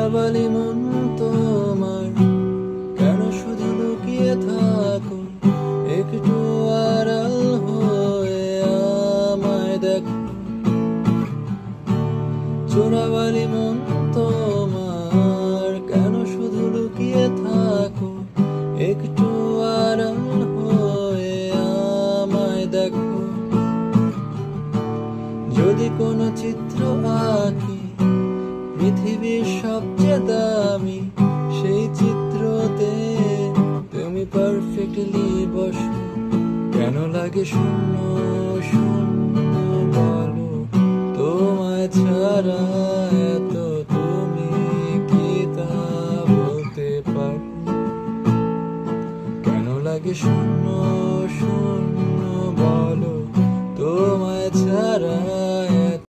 চোরাবালি মন তোমার, কেন শুধু লুকিয়ে থাকো? একটু আড়াল হয়ে আমায় দেখো। চোরাবালি মন তোমার, কেন শুধু লুকিয়ে থাকো? একটু আড়াল হয়ে আমায় দেখো। যদি কোনো চিত্র আঁকি পৃথিবীর সবচেয়ে দামি, সেই চিত্রতে তুমি পারফেক্টলি বসো। কেন লাগে শূন্য শূন্য বলো? তোমায় ছাড়া এত তুমি কি তা বলতে পারো? কেন লাগে শূন্য